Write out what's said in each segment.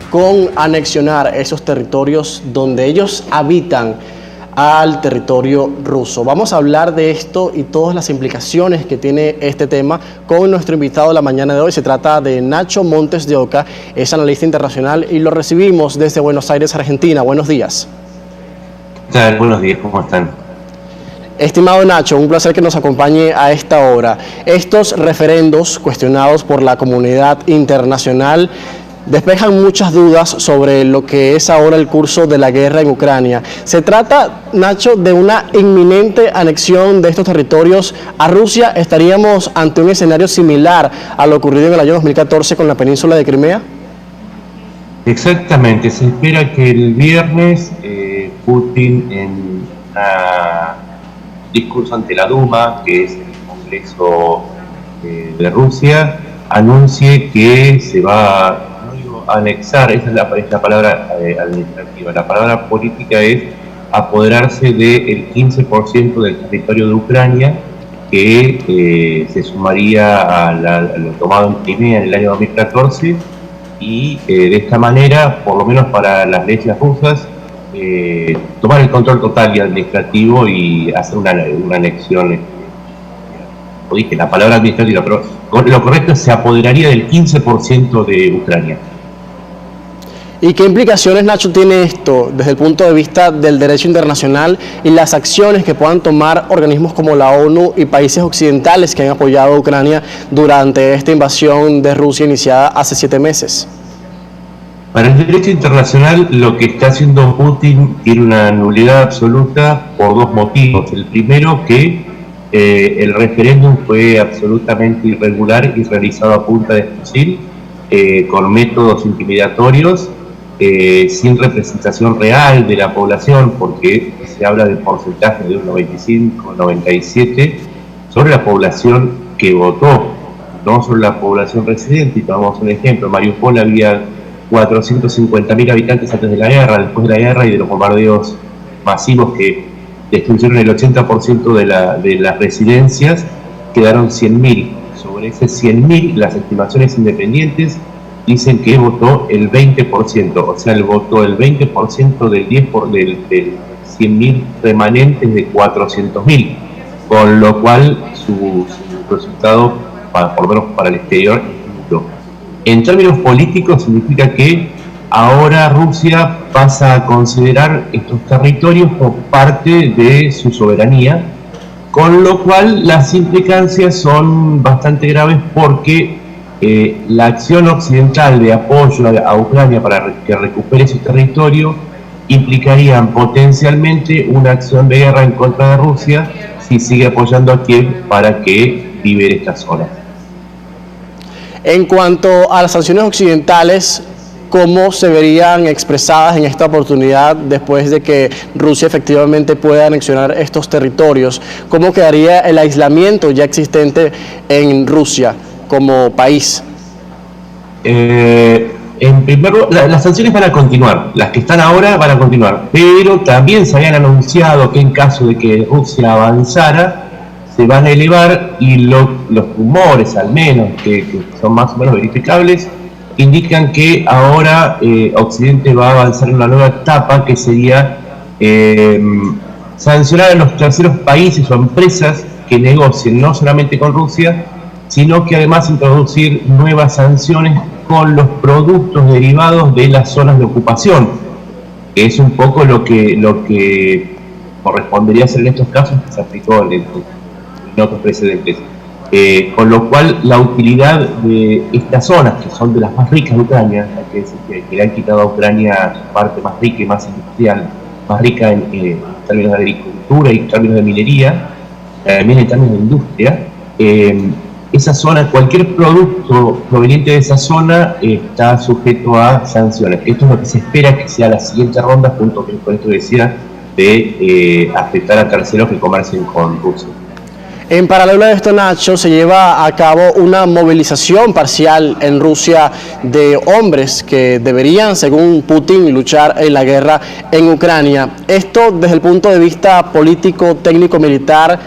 con anexionar esos territorios donde ellos habitan al territorio ruso. Vamos a hablar de esto y todas las implicaciones que tiene este tema con nuestro invitado de la mañana de hoy. Se trata de Nacho Montes de Oca, es analista internacional y lo recibimos desde Buenos Aires, Argentina. Buenos días. ¿Qué tal? Buenos días, ¿cómo están? Estimado Nacho, un placer que nos acompañe a esta hora. Estos referendos cuestionados por la comunidad internacional despejan muchas dudas sobre lo que es ahora el curso de la guerra en Ucrania. ¿Se trata, Nacho, de una inminente anexión de estos territorios a Rusia? ¿Estaríamos ante un escenario similar a lo ocurrido en el año 2014 con la península de Crimea? Exactamente, se espera que el viernes Putin en un discurso ante la Duma, que es el Congreso de Rusia, anuncie que se va a anexar, esa es la palabra administrativa, la palabra política es apoderarse del 15% del territorio de Ucrania, que se sumaría a lo tomado en Crimea en el año 2014, y de esta manera, por lo menos para las leyes rusas, tomar el control total y administrativo y hacer una anexión. Como dije, la palabra administrativa, pero lo correcto es se apoderaría del 15% de Ucrania. ¿Y qué implicaciones, Nacho, tiene esto desde el punto de vista del derecho internacional y las acciones que puedan tomar organismos como la ONU y países occidentales que han apoyado a Ucrania durante esta invasión de Rusia iniciada hace 7 meses? Para el derecho internacional, lo que está haciendo Putin tiene una nulidad absoluta por 2 motivos. El primero, que el referéndum fue absolutamente irregular y realizado a punta de fusil, con métodos intimidatorios, sin representación real de la población, porque se habla de porcentaje de un 95, 97 sobre la población que votó, no sobre la población residente. Y tomamos un ejemplo: en Mariupol había 450.000 habitantes antes de la guerra, después de la guerra y de los bombardeos masivos que destruyeron el 80% de las residencias, quedaron 100.000. Sobre ese 100.000, las estimaciones independientes dicen que votó el 20%, o sea, votó el 20% del 100.000 remanentes de 400.000, con lo cual su resultado, por lo menos para el exterior, es nulo. En términos políticos significa que ahora Rusia pasa a considerar estos territorios como parte de su soberanía, con lo cual las implicancias son bastante graves, porque la acción occidental de apoyo a Ucrania para que recupere su territorio implicaría potencialmente una acción de guerra en contra de Rusia si sigue apoyando a Kiev para que libere esta zona. En cuanto a las sanciones occidentales, ¿cómo se verían expresadas en esta oportunidad después de que Rusia efectivamente pueda anexionar estos territorios? ¿Cómo quedaría el aislamiento ya existente en Rusia como país? En primer lugar, las sanciones van a continuar, las que están ahora van a continuar, pero también se habían anunciado que en caso de que Rusia avanzara, se van a elevar, y los rumores, al menos, que son más o menos verificables, indican que ahora Occidente va a avanzar en una nueva etapa, que sería sancionar a los terceros países o empresas que negocien no solamente con Rusia, sino que además introducir nuevas sanciones con los productos derivados de las zonas de ocupación, que es un poco lo que correspondería hacer en estos casos, que se aplicó en otros precedentes. Con lo cual, la utilidad de estas zonas, que son de las más ricas de Ucrania, hay que decir que le han quitado a Ucrania su parte más rica y más industrial, más rica en términos de agricultura y en términos de minería, también en términos de industria, esa zona, cualquier producto proveniente de esa zona está sujeto a sanciones. Esto es lo que se espera que sea la siguiente ronda, junto con esto que decía, de afectar a terceros que comercien con Rusia. En paralelo a esto, Nacho, se lleva a cabo una movilización parcial en Rusia de hombres que deberían, según Putin, luchar en la guerra en Ucrania. Esto, desde el punto de vista político, técnico, militar,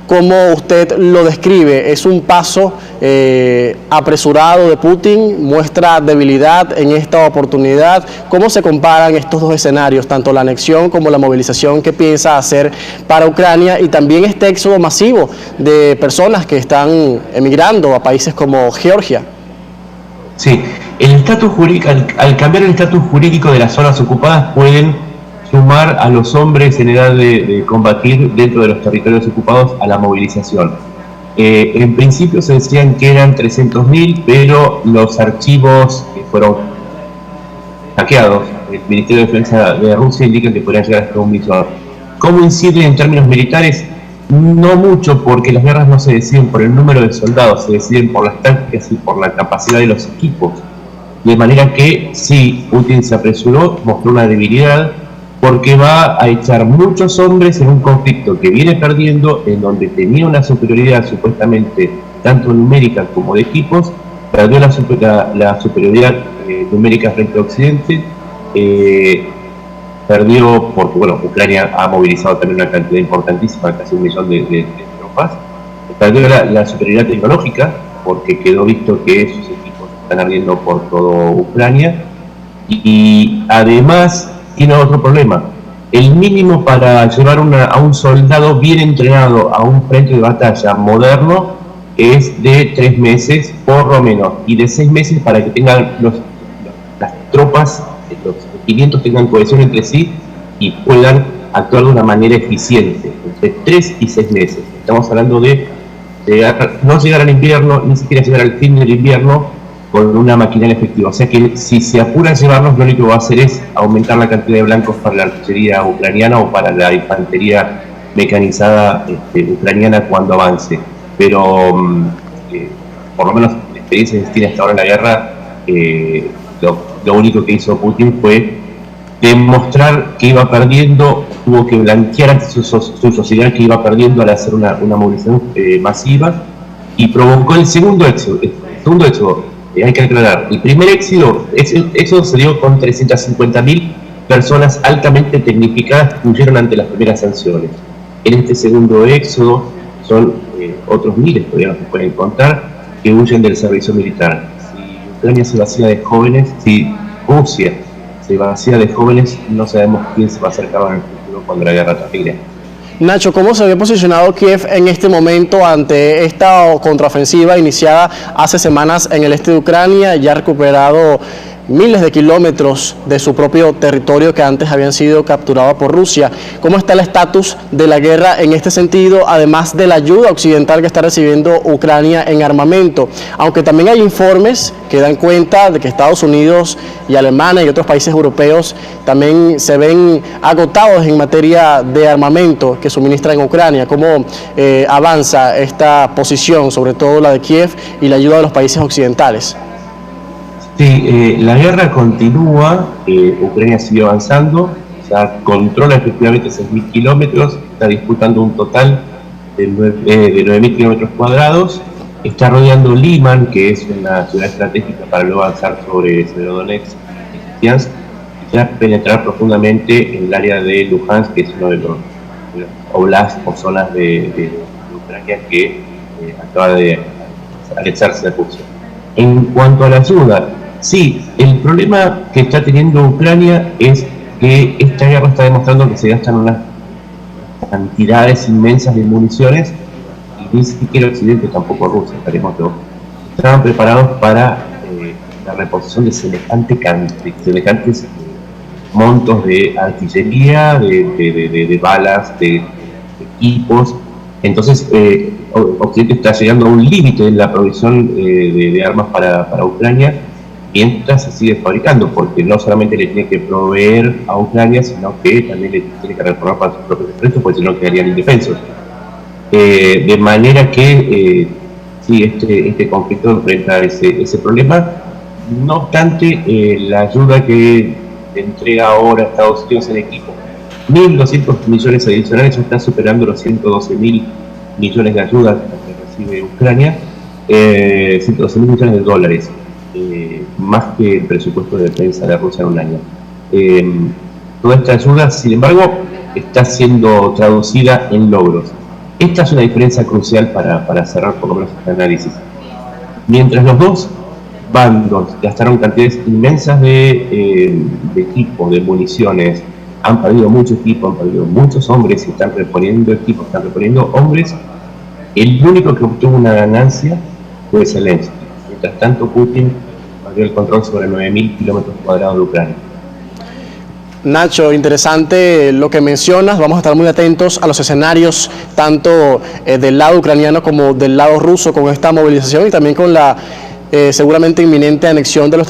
¿cómo usted lo describe? ¿Es un paso apresurado de Putin? ¿Muestra debilidad en esta oportunidad? ¿Cómo se comparan estos dos escenarios, tanto la anexión como la movilización que piensa hacer para Ucrania y también este éxodo masivo de personas que están emigrando a países como Georgia? Sí, el estatus jurídico, al cambiar el estatus jurídico de las zonas ocupadas, pueden sumar a los hombres en edad de combatir dentro de los territorios ocupados a la movilización. En principio se decían que eran 300.000, pero los archivos que fueron hackeados, el Ministerio de Defensa de Rusia indica que podrían llegar hasta 1.000.000. ¿Cómo incide en términos militares? No mucho, porque las guerras no se deciden por el número de soldados, se deciden por las tácticas y por la capacidad de los equipos. De manera que sí, Putin se apresuró, mostró una debilidad, porque va a echar muchos hombres en un conflicto que viene perdiendo, en donde tenía una superioridad supuestamente tanto numérica como de equipos, perdió la superioridad numérica frente a Occidente, perdió porque, bueno, Ucrania ha movilizado también una cantidad importantísima, casi 1.000.000 de tropas, perdió la superioridad tecnológica, porque quedó visto que sus equipos están ardiendo por toda Ucrania, y además tiene otro problema. El mínimo para llevar a un soldado bien entrenado a un frente de batalla moderno es de 3 meses por lo menos, y de 6 meses para que tengan las tropas, los regimientos tengan cohesión entre sí y puedan actuar de una manera eficiente, entre 3 y 6 meses. Estamos hablando de no llegar al invierno, ni siquiera llegar al fin del invierno con una maquinaria efectiva. O sea que si se apura a llevarlos, lo único que va a hacer es aumentar la cantidad de blancos para la artillería ucraniana o para la infantería mecanizada ucraniana cuando avance. Pero por lo menos la experiencia que tiene hasta ahora en la guerra, lo único que hizo Putin fue demostrar que iba perdiendo, tuvo que blanquear ante su sociedad que iba perdiendo al hacer una movilización masiva, y provocó el segundo éxodo. Hay que aclarar, el primer éxodo se dio con 350.000 personas altamente tecnificadas que huyeron ante las primeras sanciones. En este segundo éxodo son otros miles, todavía no se pueden contar, que huyen del servicio militar. Si Ucrania se vacía de jóvenes, si Rusia se vacía de jóvenes, no sabemos quién se va a hacer cargo en el futuro cuando la guerra termine. Nacho, ¿cómo se ve posicionado Kiev en este momento ante esta contraofensiva iniciada hace semanas en el este de Ucrania? Ya ha recuperado miles de kilómetros de su propio territorio que antes habían sido capturados por Rusia. ¿Cómo está el estatus de la guerra en este sentido, además de la ayuda occidental que está recibiendo Ucrania en armamento? Aunque también hay informes que dan cuenta de que Estados Unidos y Alemania y otros países europeos también se ven agotados en materia de armamento que suministran en Ucrania. ¿Cómo avanza esta posición, sobre todo la de Kiev y la ayuda de los países occidentales? Sí, la guerra continúa, Ucrania sigue avanzando, ya controla efectivamente 6.000 kilómetros, está disputando un total de 9.000 kilómetros cuadrados, está rodeando Liman, que es una ciudad estratégica para luego avanzar sobre Severodonetsk y Kupiansk, y ya penetrar profundamente en el área de Luhansk, que es uno de los oblasts o zonas de Ucrania que acaba de anexarse de Rusia. En cuanto a la ayuda, sí, el problema que está teniendo Ucrania es que esta guerra está demostrando que se gastan unas cantidades inmensas de municiones, y ni siquiera Occidente, tampoco Rusia, estaban preparados para la reposición de semejantes montos de artillería, de balas, de equipos. Entonces Occidente está llegando a un límite en la provisión de armas para Ucrania, mientras se sigue fabricando, porque no solamente le tiene que proveer a Ucrania, sino que también le tiene que reformar para sus propios ejércitos, porque si no quedarían indefensos. De manera que sí, este conflicto enfrenta ese problema. No obstante, la ayuda que entrega ahora Estados Unidos en equipo, 1.200 millones adicionales, ya está superando los 112.000 millones de ayuda que recibe Ucrania, 112.000 millones de dólares, más que el presupuesto de defensa de Rusia en un año. Toda esta ayuda, sin embargo, está siendo traducida en logros. Esta es una diferencia crucial para cerrar por lo menos este análisis. Mientras los dos bandos gastaron cantidades inmensas de equipo, de municiones, han perdido mucho equipo, han perdido muchos hombres y están reponiendo equipos, están reponiendo hombres, el único que obtuvo una ganancia fue Zelensky. Mientras tanto, Putin perdió el control sobre 9.000 kilómetros cuadrados de Ucrania. Nacho, interesante lo que mencionas. Vamos a estar muy atentos a los escenarios, tanto del lado ucraniano como del lado ruso, con esta movilización y también con la seguramente inminente anexión de los territorios